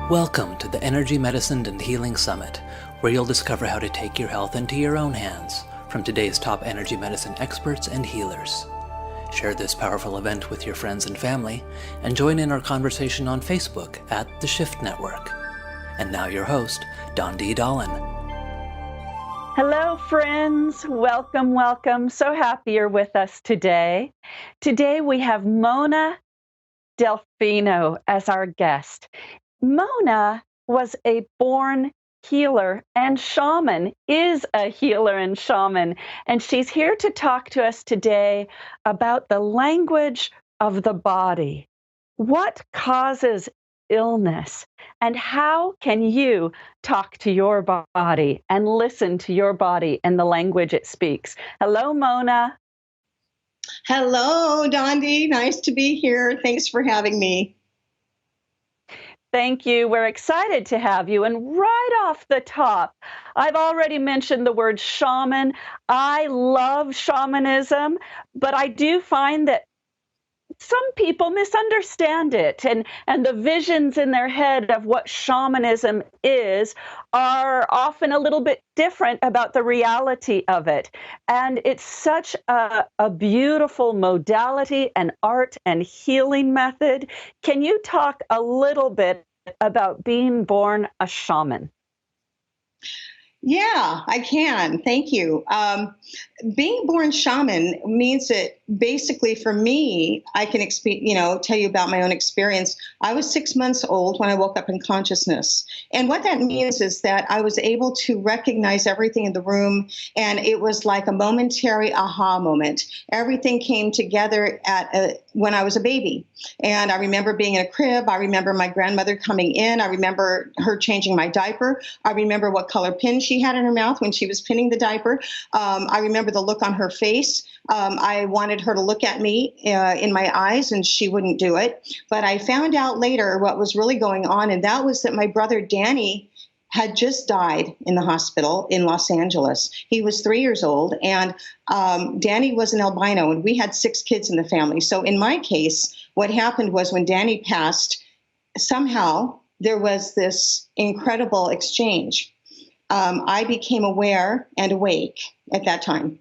Welcome to the Energy Medicine and Healing Summit, where you'll discover how to take your health into your own hands from today's top energy medicine experts and healers. Share this powerful event with your friends and family, and join in our conversation on Facebook at The Shift Network. And now your host, Don D. Dolan. Hello, friends. Welcome, welcome. So happy you're with us today. Today we have Mona Delfino as our guest. Mona was a born healer and shaman, is a healer and shaman, and she's here to talk to us today about the language of the body. What causes illness, and how can you talk to your body and listen to your body and the language it speaks? Hello, Mona. Hello, Dondi. Nice to be here. Thanks for having me. Thank you. We're excited to have you. And right off the top, I've already mentioned the word shaman. I love shamanism, but I do find that some people misunderstand it, and the visions in their head of what shamanism is are often a little bit different about the reality of it. And it's such a beautiful modality, an art and healing method. Can you talk a little bit about being born a shaman? Yeah, I can. Thank you. Being born shaman means that basically for me, I can tell you about my own experience. I was 6 months old when I woke up in consciousness. And what that means is that I was able to recognize everything in the room. And it was like a momentary aha moment. Everything came together when I was a baby. And I remember being in a crib. I remember my grandmother coming in. I remember her changing my diaper. I remember what color pin she had in her mouth when she was pinning the diaper. I remember the look on her face. I wanted her to look at me in my eyes, and she wouldn't do it. But I found out later what was really going on, and that was that my brother Danny had just died in the hospital in Los Angeles. He was 3 years old, and Danny was an albino, and we had 6 kids in the family. So in my case, what happened was when Danny passed, somehow there was this incredible exchange. I became aware and awake at that time.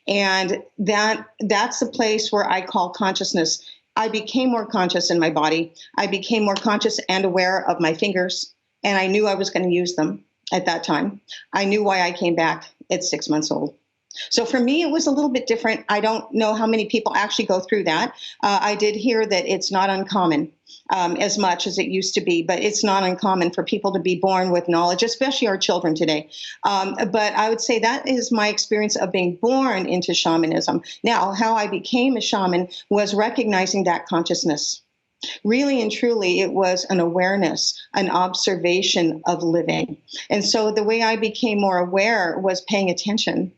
And that's the place where I call consciousness. I became more conscious in my body. I became more conscious and aware of my fingers. And I knew I was going to use them at that time. I knew why I came back at 6 months old. So for me, it was a little bit different. I don't know how many people actually go through that. I did hear that it's not uncommon as much as it used to be, but it's not uncommon for people to be born with knowledge, especially our children today. But I would say that is my experience of being born into shamanism. Now, how I became a shaman was recognizing that consciousness. Really and truly, it was an awareness, an observation of living. And so the way I became more aware was paying attention.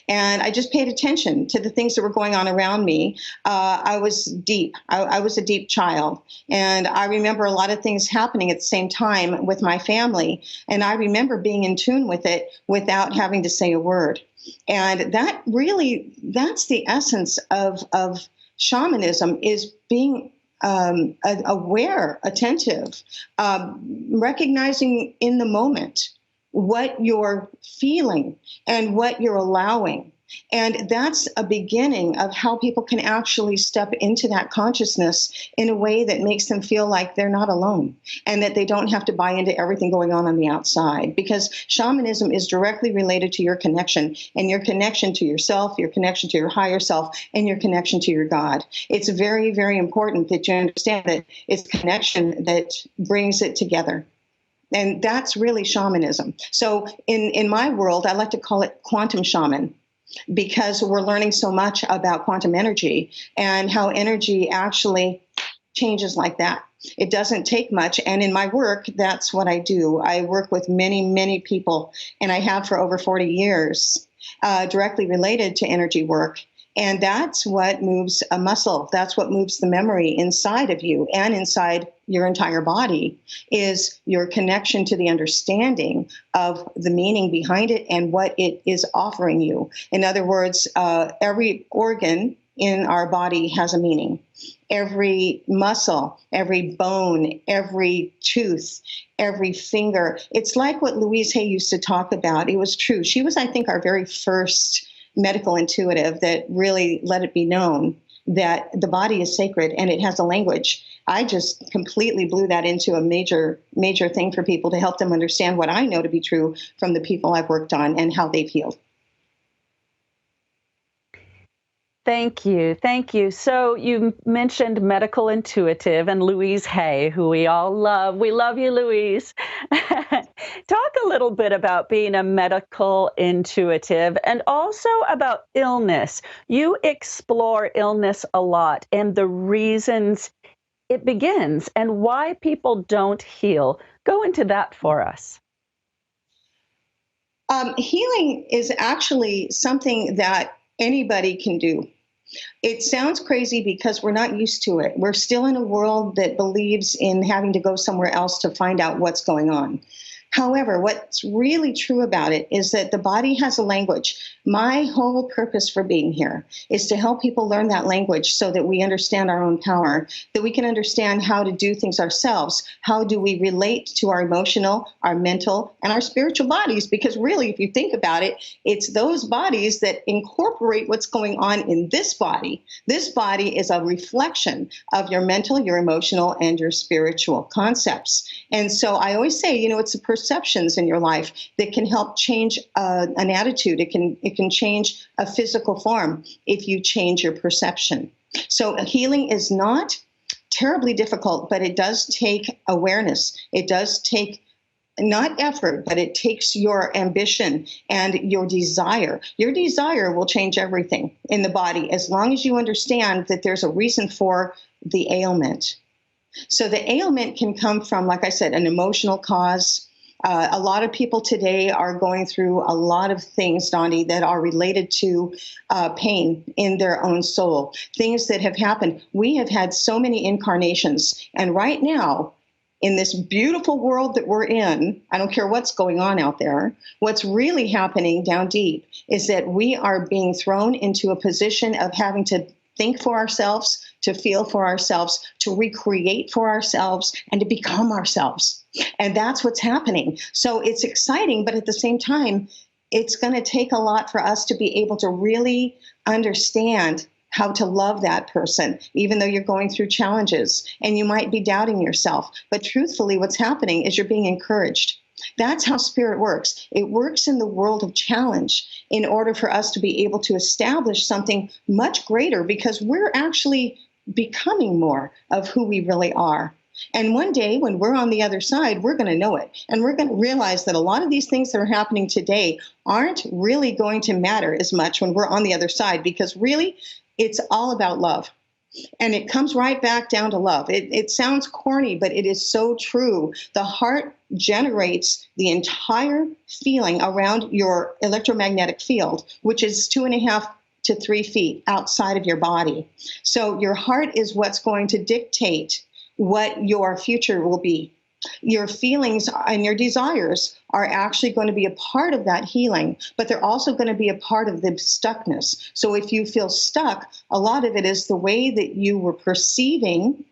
And I just paid attention to the things that were going on around me. I was deep. I was a deep child. And I remember a lot of things happening at the same time with my family. And I remember being in tune with it without having to say a word. And that's the essence of shamanism, is being aware, attentive, recognizing in the moment what you're feeling and what you're allowing. And that's a beginning of how people can actually step into that consciousness in a way that makes them feel like they're not alone and that they don't have to buy into everything going on the outside. Because shamanism is directly related to your connection, and your connection to yourself, your connection to your higher self, and your connection to your God. It's very, very important that you understand that it's connection that brings it together. And that's really shamanism. So in my world, I like to call it quantum shaman, because we're learning so much about quantum energy and how energy actually changes like that. It doesn't take much. And in my work, that's what I do. I work with many, many people, and I have for over 40 years, directly related to energy work. And that's what moves a muscle. That's what moves the memory inside of you and inside your entire body, is your connection to the understanding of the meaning behind it and what it is offering you. In other words, every organ in our body has a meaning. Every muscle, every bone, every tooth, every finger. It's like what Louise Hay used to talk about. It was true. She was, I think, our very first medical intuitive that really let it be known that the body is sacred and it has a language. I just completely blew that into a major, major thing for people to help them understand what I know to be true from the people I've worked on and how they've healed. Thank you. Thank you. So you mentioned medical intuitive and Louise Hay, who we all love. We love you, Louise. Talk a little bit about being a medical intuitive and also about illness. You explore illness a lot and the reasons it begins and why people don't heal. Go into that for us. Healing is actually something that anybody can do. It sounds crazy because we're not used to it. We're still in a world that believes in having to go somewhere else to find out what's going on. However, what's really true about it is that the body has a language. My whole purpose for being here is to help people learn that language so that we understand our own power, that we can understand how to do things ourselves. How do we relate to our emotional, our mental, and our spiritual bodies? Because really, if you think about it, it's those bodies that incorporate what's going on in this body. This body is a reflection of your mental, your emotional, and your spiritual concepts. And so I always say, it's the perceptions in your life that can help change an attitude. It can change a physical form if you change your perception. So healing is not terribly difficult, but it does take awareness. It does take not effort, but it takes your ambition and your desire. Your desire will change everything in the body as long as you understand that there's a reason for the ailment. So the ailment can come from, like I said, an emotional cause. A lot of people today are going through a lot of things, Dondi, that are related to pain in their own soul, things that have happened. We have had so many incarnations. And right now, in this beautiful world that we're in, I don't care what's going on out there, what's really happening down deep is that we are being thrown into a position of having to think for ourselves, to feel for ourselves, to recreate for ourselves, and to become ourselves. And that's what's happening. So it's exciting, but at the same time, it's going to take a lot for us to be able to really understand how to love that person, even though you're going through challenges and you might be doubting yourself. But truthfully, what's happening is you're being encouraged. That's how spirit works. It works in the world of challenge in order for us to be able to establish something much greater, because we're actually becoming more of who we really are. And one day when we're on the other side, we're going to know it. And we're going to realize that a lot of these things that are happening today aren't really going to matter as much when we're on the other side, because really it's all about love. And it comes right back down to love. It sounds corny, but it is so true. The heart generates the entire feeling around your electromagnetic field, which is 2.5 to 3 feet outside of your body. So your heart is what's going to dictate what your future will be. Your feelings and your desires are actually going to be a part of that healing, but they're also going to be a part of the stuckness. So if you feel stuck, a lot of it is the way that you were perceiving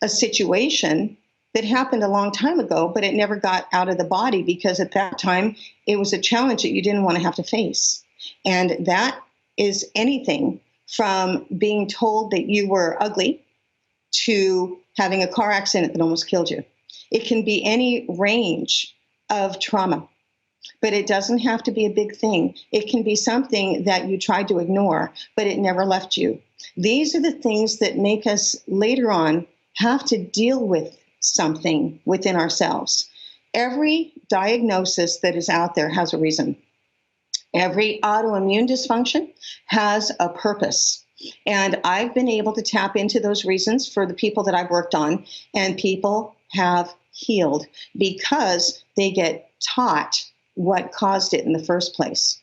a situation that happened a long time ago, but it never got out of the body because at that time it was a challenge that you didn't want to have to face. And that is anything from being told that you were ugly to having a car accident that almost killed you. It can be any range of trauma, but it doesn't have to be a big thing. It can be something that you tried to ignore, but it never left you. These are the things that make us later on have to deal with something within ourselves. Every diagnosis that is out there has a reason. Every autoimmune dysfunction has a purpose. And I've been able to tap into those reasons for the people that I've worked on, and people have healed because they get taught what caused it in the first place.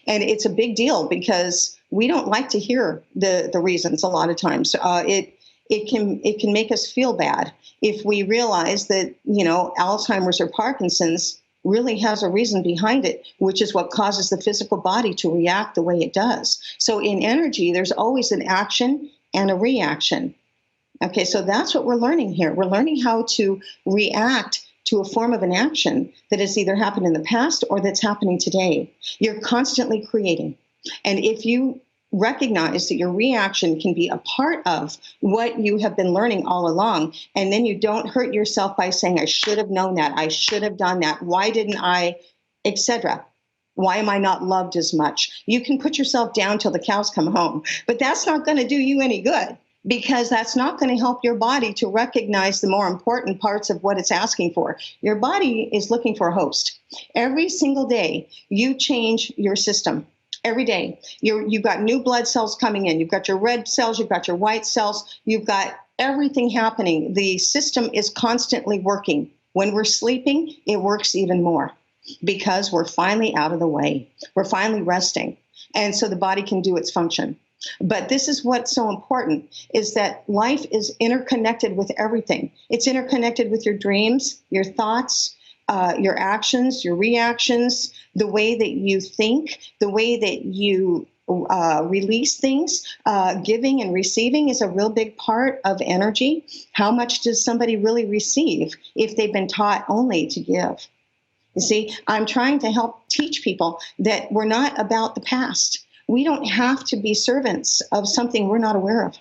And it's a big deal because we don't like to hear the reasons a lot of times. It can make us feel bad if we realize that, Alzheimer's or Parkinson's really has a reason behind it, which is what causes the physical body to react the way it does. So in energy, there's always an action and a reaction. Okay, so that's what we're learning here. We're learning how to react to a form of an action that has either happened in the past or that's happening today. You're constantly creating. And if you recognize that your reaction can be a part of what you have been learning all along, and then you don't hurt yourself by saying, I should have known that, I should have done that, why didn't I, etc. Why am I not loved as much? You can put yourself down till the cows come home, but that's not going to do you any good, because that's not going to help your body to recognize the more important parts of what it's asking for. Your body is looking for a host. Every single day, you change your system. Every day, you've got new blood cells coming in. You've got your red cells, you've got your white cells, you've got everything happening. The system is constantly working. When we're sleeping, it works even more because we're finally out of the way. We're finally resting. And so the body can do its function. But this is what's so important, is that life is interconnected with everything. It's interconnected with your dreams, your thoughts, your actions, your reactions, the way that you think, the way that you release things. Giving and receiving is a real big part of energy. How much does somebody really receive if they've been taught only to give? You see, I'm trying to help teach people that we're not about the past. We don't have to be servants of something we're not aware of.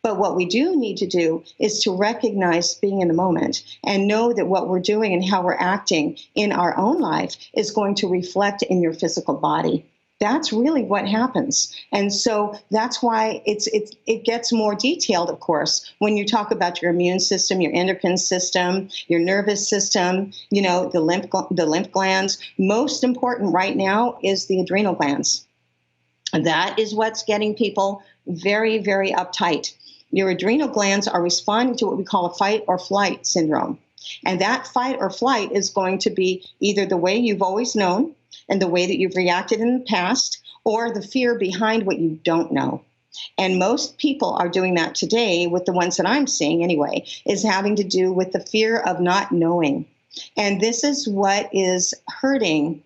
But what we do need to do is to recognize being in the moment and know that what we're doing and how we're acting in our own life is going to reflect in your physical body. That's really what happens. And so that's why it gets more detailed, of course, when you talk about your immune system, your endocrine system, your nervous system, the lymph glands. Most important right now is the adrenal glands. That is what's getting people very, very uptight. Your adrenal glands are responding to what we call a fight or flight syndrome. And that fight or flight is going to be either the way you've always known and the way that you've reacted in the past, or the fear behind what you don't know. And most people are doing that today, with the ones that I'm seeing anyway, is having to do with the fear of not knowing. And this is what is hurting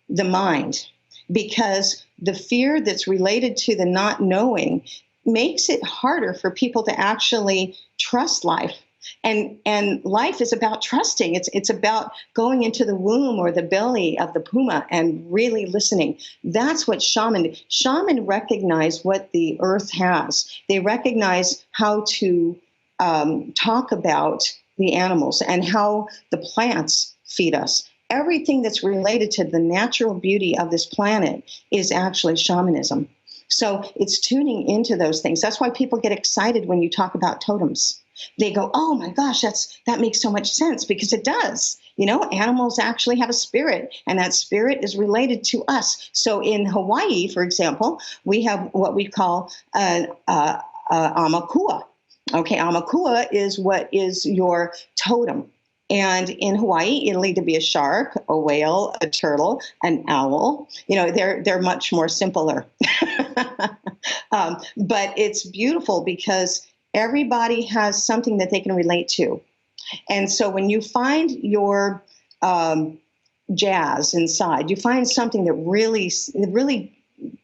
the mind, because the fear that's related to the not knowing makes it harder for people to actually trust life. And life is about trusting. It's about going into the womb or the belly of the puma and really listening. That's what shaman recognize what the earth has. They recognize how to talk about the animals and how the plants feed us. Everything that's related to the natural beauty of this planet is actually shamanism. So it's tuning into those things. That's why people get excited when you talk about totems. They go, oh my gosh, that makes so much sense, because it does. Animals actually have a spirit, and that spirit is related to us. So in Hawaii, for example, we have what we call an amakua. Okay, amakua is what is your totem. And in Hawaii, it'll either be a shark, a whale, a turtle, an owl. They're much more simpler. But it's beautiful because everybody has something that they can relate to. And so when you find your jazz inside, you find something that really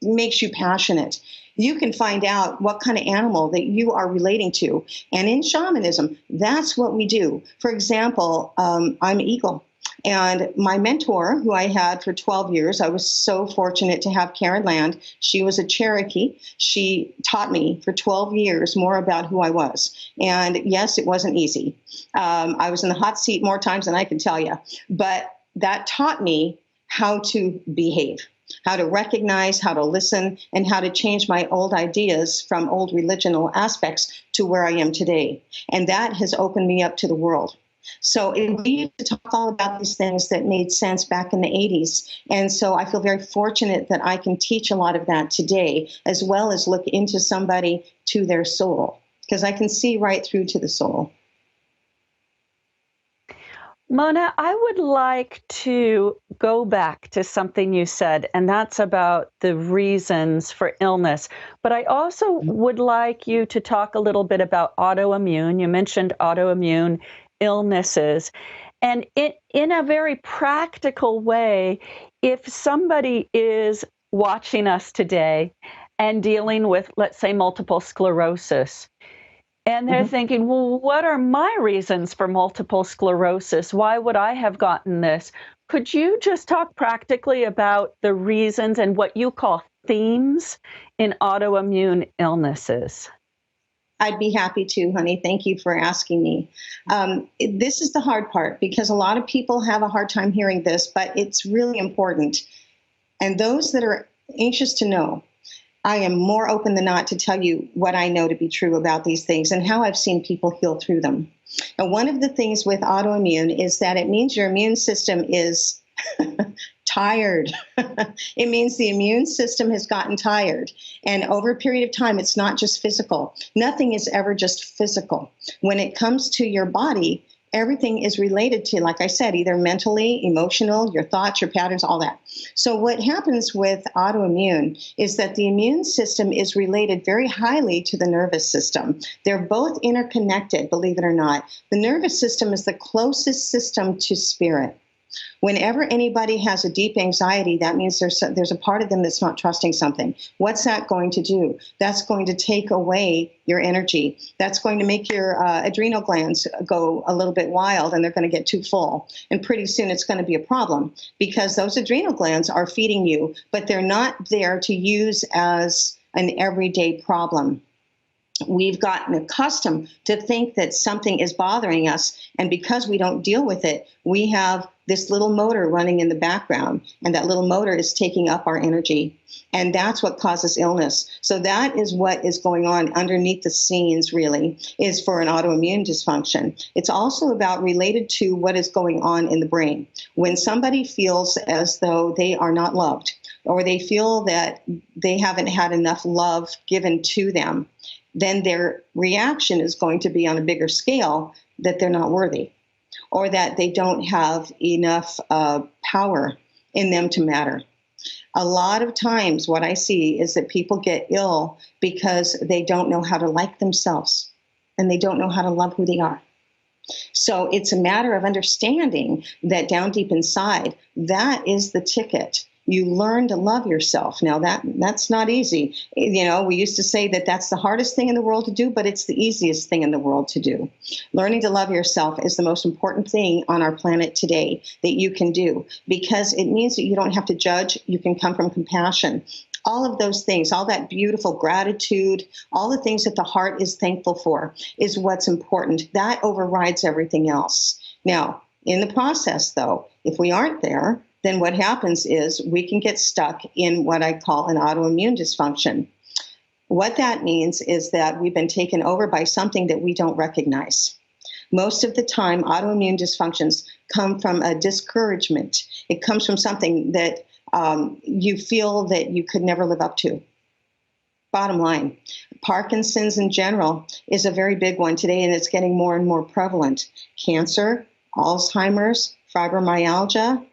makes you passionate, you can find out what kind of animal that you are relating to. And in shamanism, that's what we do. For example, I'm eagle. And my mentor, who I had for 12 years, I was so fortunate to have Karen Land. She was a Cherokee. She taught me for 12 years more about who I was. And yes, it wasn't easy. I was in the hot seat more times than I can tell you. But that taught me how to behave, how to recognize, how to listen, and how to change my old ideas from old religional aspects to where I am today. And that has opened me up to the world. So we used to talk all about these things that made sense back in the 80s. And so I feel very fortunate that I can teach a lot of that today, as well as look into somebody to their soul, because I can see right through to the soul. Mona, I would like to go back to something you said, and that's about the reasons for illness. But I also would like you to talk a little bit about autoimmune. You mentioned autoimmune illnesses. And in a very practical way, if somebody is watching us today and dealing with, let's say, multiple sclerosis, and they're Mhm. thinking, well, what are my reasons for multiple sclerosis? Why would I have gotten this? Could you just talk practically about the reasons and what you call themes in autoimmune illnesses? I'd be happy to, honey. Thank you for asking me. This is the hard part because a lot of people have a hard time hearing this, but it's really important. And those that are anxious to know, I am more open than not to tell you what I know to be true about these things and how I've seen people heal through them. And one of the things with autoimmune is that it means your immune system is tired. It means the immune system has gotten tired. And over a period of time, it's not just physical. Nothing is ever just physical. When it comes to your body, everything is related to, like I said, either mentally, emotional, your thoughts, your patterns, all that. So what happens with autoimmune is that the immune system is related very highly to the nervous system. They're both interconnected, believe it or not. The nervous system is the closest system to spirit. Whenever anybody has a deep anxiety, that means there's a part of them that's not trusting something. What's that going to do? That's going to take away your energy. That's going to make your adrenal glands go a little bit wild, and they're going to get too full. And pretty soon it's going to be a problem because those adrenal glands are feeding you, but they're not there to use as an everyday problem. We've gotten accustomed to think that something is bothering us, and because we don't deal with it, we have this little motor running in the background, and that little motor is taking up our energy, and that's what causes illness. So that is what is going on underneath the scenes, really, is for an autoimmune dysfunction. It's also about related to what is going on in the brain. When somebody feels as though they are not loved, or they feel that they haven't had enough love given to them, then their reaction is going to be on a bigger scale that they're not worthy or that they don't have enough power in them to matter. A lot of times what I see is that people get ill because they don't know how to like themselves and they don't know how to love who they are. So it's a matter of understanding that down deep inside, that is the ticket. You learn to love yourself. Now that's not easy. You know, we used to say that that's the hardest thing in the world to do, but it's the easiest thing in the world to do. Learning to love yourself is the most important thing on our planet today that you can do because it means that you don't have to judge. You can come from compassion. All of those things, all that beautiful gratitude, all the things that the heart is thankful for is what's important. That overrides everything else. Now, in the process, though, if we aren't there, then what happens is we can get stuck in what I call an autoimmune dysfunction. What that means is that we've been taken over by something that we don't recognize. Most of the time, autoimmune dysfunctions come from a discouragement. It comes from something that you feel that you could never live up to. Bottom line, Parkinson's in general is a very big one today, and it's getting more and more prevalent. Cancer, Alzheimer's, fibromyalgia,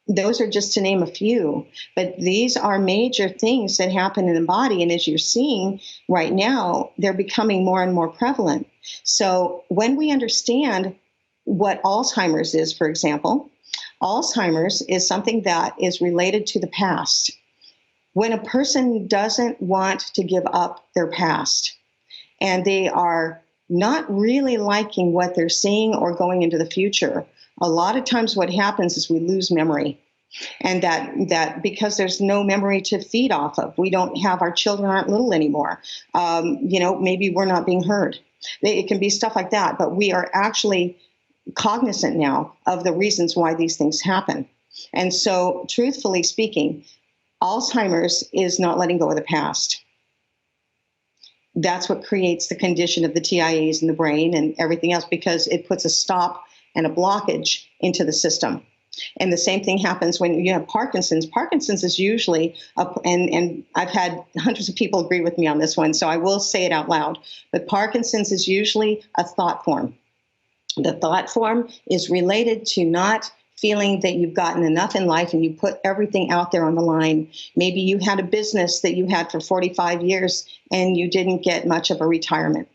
those are just to name a few, but these are major things that happen in the body. And as you're seeing right now, they're becoming more and more prevalent. So when we understand what Alzheimer's is, for example, Alzheimer's is something that is related to the past. When a person doesn't want to give up their past and they are not really liking what they're seeing or going into the future, a lot of times what happens is we lose memory. And that because there's no memory to feed off of, we don't have, our children aren't little anymore. Maybe we're not being heard. It can be stuff like that, but we are actually cognizant now of the reasons why these things happen. And so, truthfully speaking, Alzheimer's is not letting go of the past. That's what creates the condition of the TIAs in the brain and everything else, because it puts a stop and a blockage into the system. And the same thing happens when you have Parkinson's. Parkinson's is usually, and I've had hundreds of people agree with me on this one, so I will say it out loud, but Parkinson's is usually a thought form. The thought form is related to not feeling that you've gotten enough in life and you put everything out there on the line. Maybe you had a business that you had for 45 years and you didn't get much of a retirement.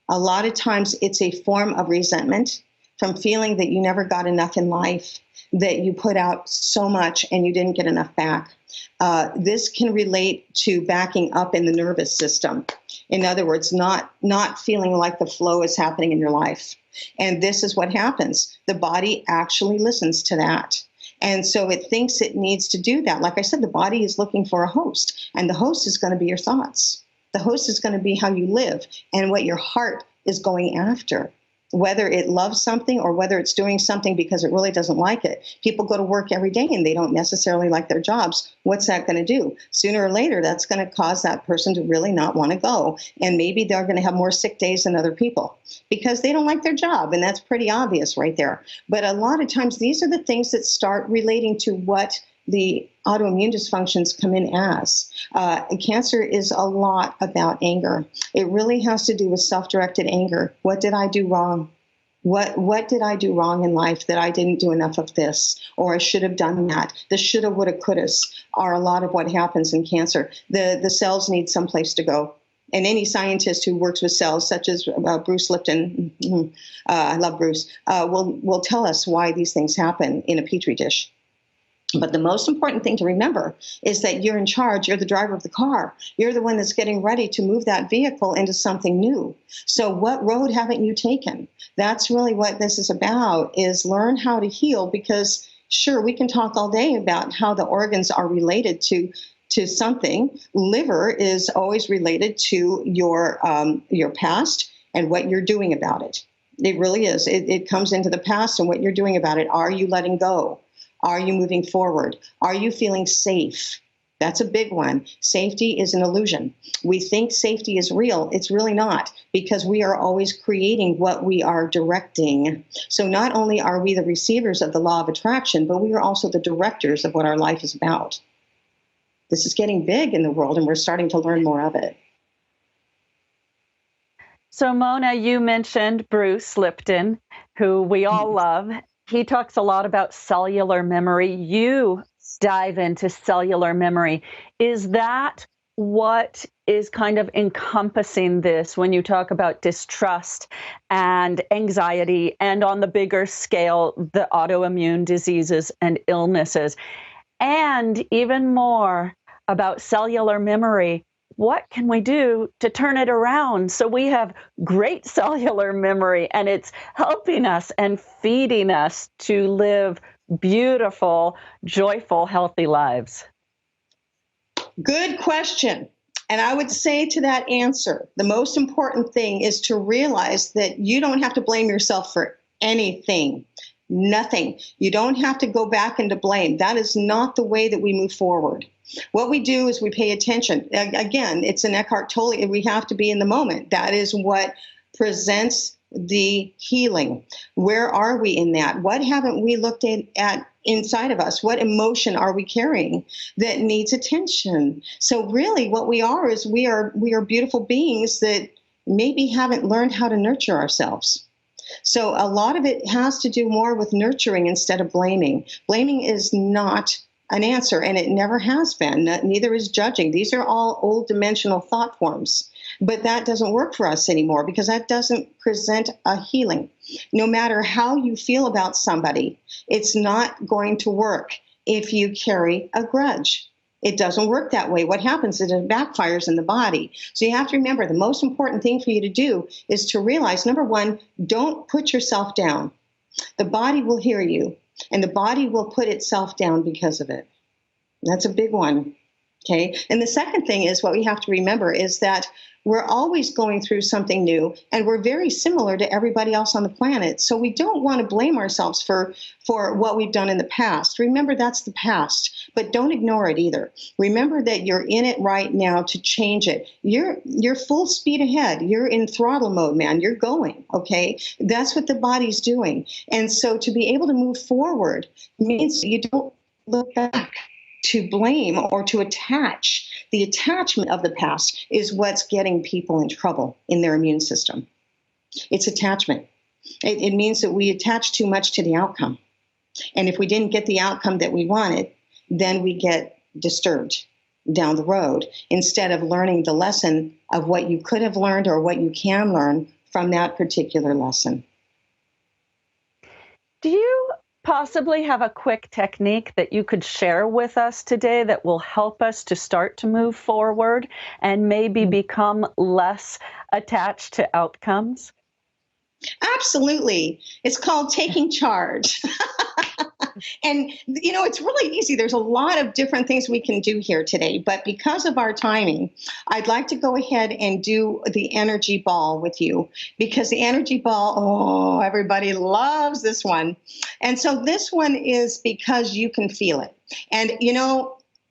A lot of times it's a form of resentment from feeling that you never got enough in life, that you put out so much and you didn't get enough back. This can relate to backing up in the nervous system. In other words, not feeling like the flow is happening in your life. And this is what happens. The body actually listens to that. And so it thinks it needs to do that. Like I said, the body is looking for a host, and the host is going to be your thoughts. The host is going to be how you live and what your heart is going after, whether it loves something or whether it's doing something because it really doesn't like it. People go to work every day and they don't necessarily like their jobs. What's that going to do? Sooner or later, that's going to cause that person to really not want to go. And maybe they're going to have more sick days than other people because they don't like their job. And that's pretty obvious right there. But a lot of times, these are the things that start relating to what the autoimmune dysfunctions come in as. Cancer is a lot about anger. It really has to do with self-directed anger. What did I do wrong? What did I do wrong in life that I didn't do enough of this? Or I should have done that. The shoulda, woulda, couldas are a lot of what happens in cancer. The cells need someplace to go. And any scientist who works with cells, such as Bruce Lipton, I love Bruce, will tell us why these things happen in a petri dish. But the most important thing to remember is that you're in charge. You're the driver of the car. You're the one that's getting ready to move that vehicle into something new. So what road haven't you taken? That's really what this is about, is learn how to heal, because sure, we can talk all day about how the organs are related to something. Liver is always related to your past and what you're doing about it. It really is. It comes into the past and what you're doing about it. Are you letting go? Are you moving forward? Are you feeling safe? That's a big one. Safety is an illusion. We think safety is real. It's really not, because we are always creating what we are directing. So not only are we the receivers of the law of attraction, but we are also the directors of what our life is about. This is getting big in the world, and we're starting to learn more of it. So, Mona, you mentioned Bruce Lipton, who we all love. He talks a lot about cellular memory. You dive into cellular memory. Is that what is kind of encompassing this when you talk about distrust and anxiety, and on the bigger scale, the autoimmune diseases and illnesses? And even more about cellular memory, what can we do to turn it around so we have great cellular memory and it's helping us and feeding us to live beautiful, joyful, healthy lives? Good question. And I would say to that answer, the most important thing is to realize that you don't have to blame yourself for anything. Nothing. You don't have to go back into blame. That is not the way that we move forward. What we do is we pay attention. Again, it's an Eckhart Tolle. We have to be in the moment. That is what presents the healing. Where are we in that? What haven't we looked at inside of us? What emotion are we carrying that needs attention? So really what we are is we are beautiful beings that maybe haven't learned how to nurture ourselves. So a lot of it has to do more with nurturing instead of blaming. Blaming is not an answer, and it never has been. Neither is judging. These are all old dimensional thought forms. But that doesn't work for us anymore, because that doesn't present a healing. No matter how you feel about somebody, it's not going to work if you carry a grudge. It doesn't work that way. What happens is it backfires in the body. So you have to remember, the most important thing for you to do is to realize, number one, don't put yourself down. The body will hear you, and the body will put itself down because of it. That's a big one. Okay. And the second thing is, what we have to remember is that we're always going through something new, and we're very similar to everybody else on the planet. So we don't want to blame ourselves for what we've done in the past. Remember, that's the past, but don't ignore it either. Remember that you're in it right now to change it. You're full speed ahead. You're in throttle mode, man. You're going, okay? That's what the body's doing. And so to be able to move forward means you don't look back to blame or to attach. The attachment of the past is what's getting people in trouble in their immune system. It's attachment. It means that we attach too much to the outcome. And if we didn't get the outcome that we wanted, then we get disturbed down the road, instead of learning the lesson of what you could have learned or what you can learn from that particular lesson. Do you possibly have a quick technique that you could share with us today that will help us to start to move forward and maybe become less attached to outcomes? Absolutely. It's called taking charge. And, it's really easy. There's a lot of different things we can do here today. But because of our timing, I'd like to go ahead and do the energy ball with you, because the energy ball, oh, everybody loves this one. And so this one is because you can feel it. And,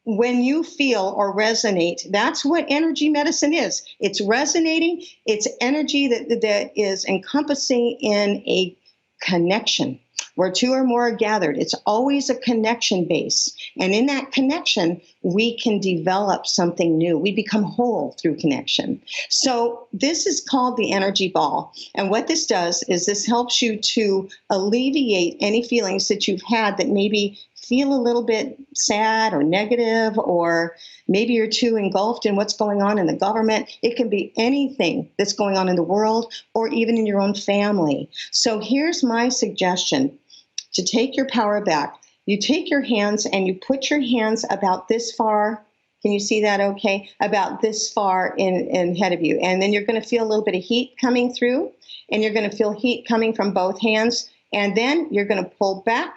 when you feel or resonate, that's what energy medicine is. It's resonating. It's energy that is encompassing in a connection. Where two or more are gathered, it's always a connection base. And in that connection, we can develop something new. We become whole through connection. So this is called the energy ball. And what this does is this helps you to alleviate any feelings that you've had that maybe feel a little bit sad or negative, or maybe you're too engulfed in what's going on in the government. It can be anything that's going on in the world or even in your own family. So here's my suggestion to take your power back. You take your hands and you put your hands about this far. Can you see that okay? About this far in ahead of you. And then you're going to feel a little bit of heat coming through, and you're going to feel heat coming from both hands. And then you're going to pull back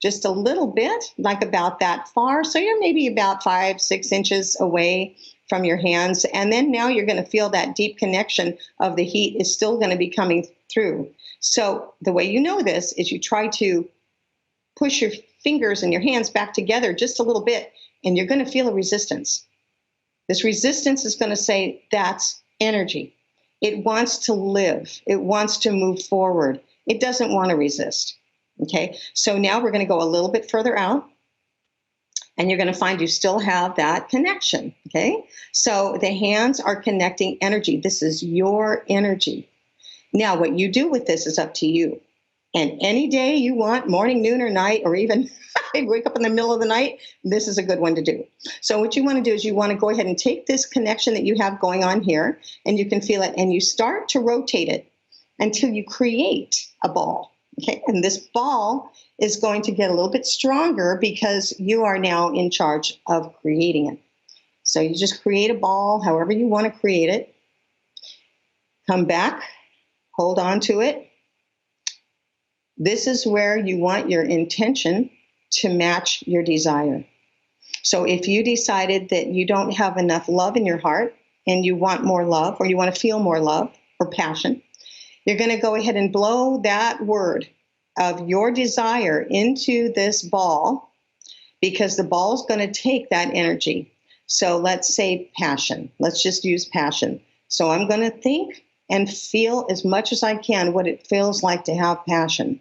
just a little bit, like about that far. So you're maybe about 5-6 inches away from your hands. And then now you're going to feel that deep connection of the heat is still going to be coming through. So the way you know this is you try to push your fingers and your hands back together just a little bit, and you're going to feel a resistance. This resistance is going to say that's energy. It wants to live. It wants to move forward. It doesn't want to resist. Okay, so now we're going to go a little bit further out, and you're going to find you still have that connection. Okay, so the hands are connecting energy. This is your energy. Now, what you do with this is up to you. And any day you want, morning, noon, or night, or even wake up in the middle of the night, this is a good one to do. So what you want to do is you want to go ahead and take this connection that you have going on here, and you can feel it, and you start to rotate it until you create a ball. Okay, and this ball is going to get a little bit stronger because you are now in charge of creating it. So you just create a ball however you want to create it. Come back, hold on to it. This is where you want your intention to match your desire. So if you decided that you don't have enough love in your heart and you want more love, or you want to feel more love or passion, you're going to go ahead and blow that word of your desire into this ball, because the ball is going to take that energy. So let's say passion. Let's just use passion. So I'm going to think and feel as much as I can what it feels like to have passion.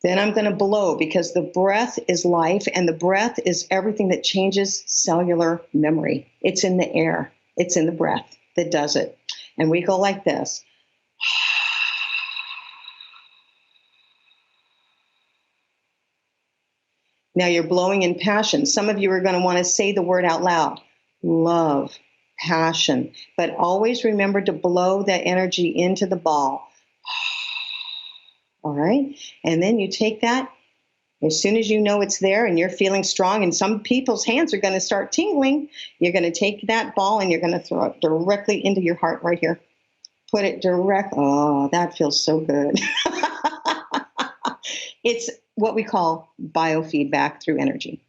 Then I'm going to blow, because the breath is life, and the breath is everything that changes cellular memory. It's in the air. It's in the breath that does it. And we go like this. Now you're blowing in passion. Some of you are going to want to say the word out loud. Love, passion. But always remember to blow that energy into the ball. All right? And then you take that. As soon as you know it's there and you're feeling strong, and some people's hands are going to start tingling, you're going to take that ball and you're going to throw it directly into your heart right here. Put it direct. Oh, that feels so good. It's what we call biofeedback through energy.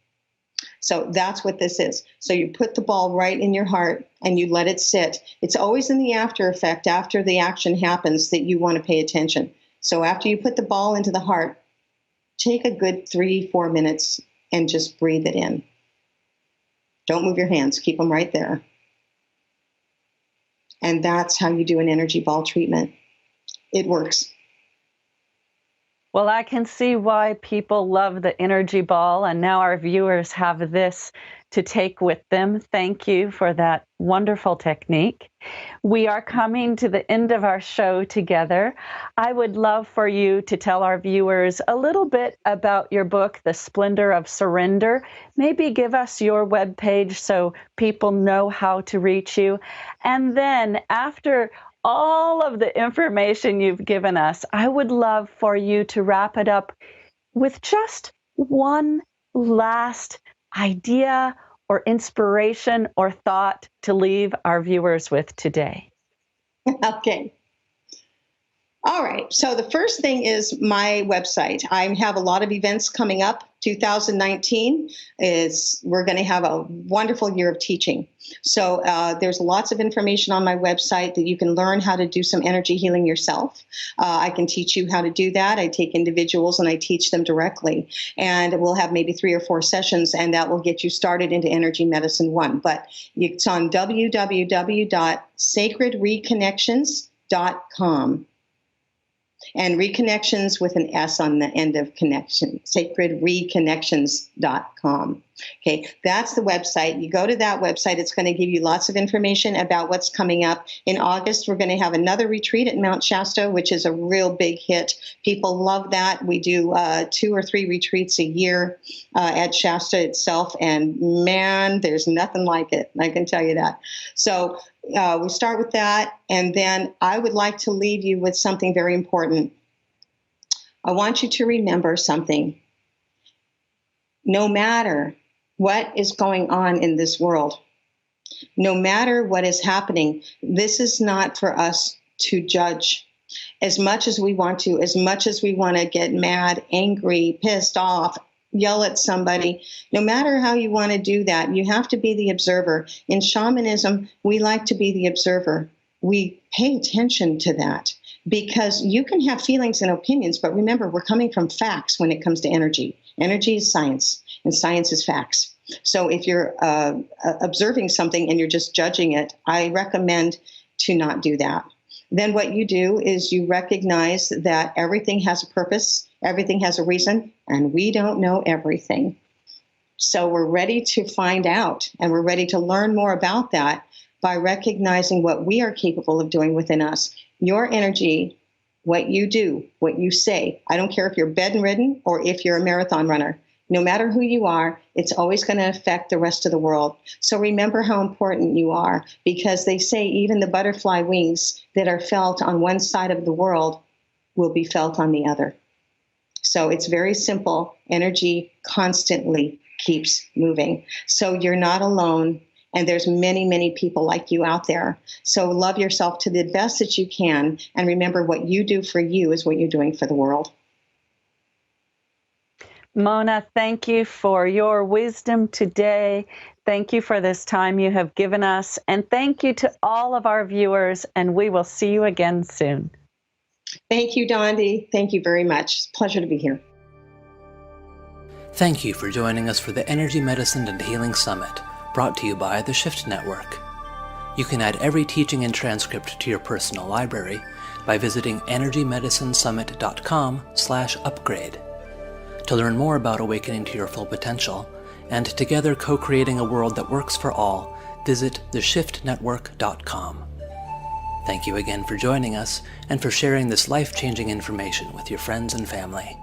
So that's what this is. So you put the ball right in your heart and you let it sit. It's always in the after effect, after the action happens, that you want to pay attention. So after you put the ball into the heart, take a good 3-4 minutes and just breathe it in. Don't move your hands. Keep them right there. And that's how you do an energy ball treatment. It works. Well, I can see why people love the energy ball, and now our viewers have this to take with them. Thank you for that wonderful technique. We are coming to the end of our show together. I would love for you to tell our viewers a little bit about your book, The Splendor of Surrender. Maybe give us your webpage so people know how to reach you. And then after all of the information you've given us, I would love for you to wrap it up with just one last idea or inspiration or thought to leave our viewers with today. Okay. All right. So the first thing is my website. I have a lot of events coming up. 2019 we're going to have a wonderful year of teaching. So there's lots of information on my website that you can learn how to do some energy healing yourself. I can teach you how to do that. I take individuals and I teach them directly. And we'll have maybe 3 or 4 sessions, and that will get you started into Energy Medicine 1. But it's on www.sacredreconnections.com. And reconnections with an S on the end of connection, sacredreconnections.com. Okay, that's the website. You go to that website, it's going to give you lots of information about what's coming up. In August, we're going to have another retreat at Mount Shasta, which is a real big hit. People love that. We do 2 or 3 retreats a year at Shasta itself, and man, there's nothing like it. I can tell you that. So we start with that, and then I would like to leave you with something very important. I want you to remember something. No matter what is going on in this world, no matter what is happening, this is not for us to judge. As much as we want to, as much as we want to get mad, angry, pissed off, yell at somebody, no matter how you want to do that, you have to be the observer. In shamanism, we like to be the observer. We pay attention to that because you can have feelings and opinions, but remember, we're coming from facts when it comes to energy. Energy is science, and science is facts. So if you're observing something and you're just judging it, I recommend to not do that. Then what you do is you recognize that everything has a purpose, everything has a reason, and we don't know everything. So we're ready to find out, and we're ready to learn more about that by recognizing what we are capable of doing within us. Your energy, what you do, what you say, I don't care if you're bedridden or if you're a marathon runner. No matter who you are, it's always going to affect the rest of the world. So remember how important you are, because they say even the butterfly wings that are felt on one side of the world will be felt on the other. So it's very simple. Energy constantly keeps moving. So you're not alone, and there's many, many people like you out there. So love yourself to the best that you can, and remember what you do for you is what you're doing for the world. Mona, thank you for your wisdom today. Thank you for this time you have given us. And thank you to all of our viewers. And we will see you again soon. Thank you, Dondi. Thank you very much. It's a pleasure to be here. Thank you for joining us for the Energy Medicine and Healing Summit, brought to you by the Shift Network. You can add every teaching and transcript to your personal library by visiting energymedicinesummit.com/upgrade. To learn more about awakening to your full potential, and together co-creating a world that works for all, visit theshiftnetwork.com. Thank you again for joining us and for sharing this life-changing information with your friends and family.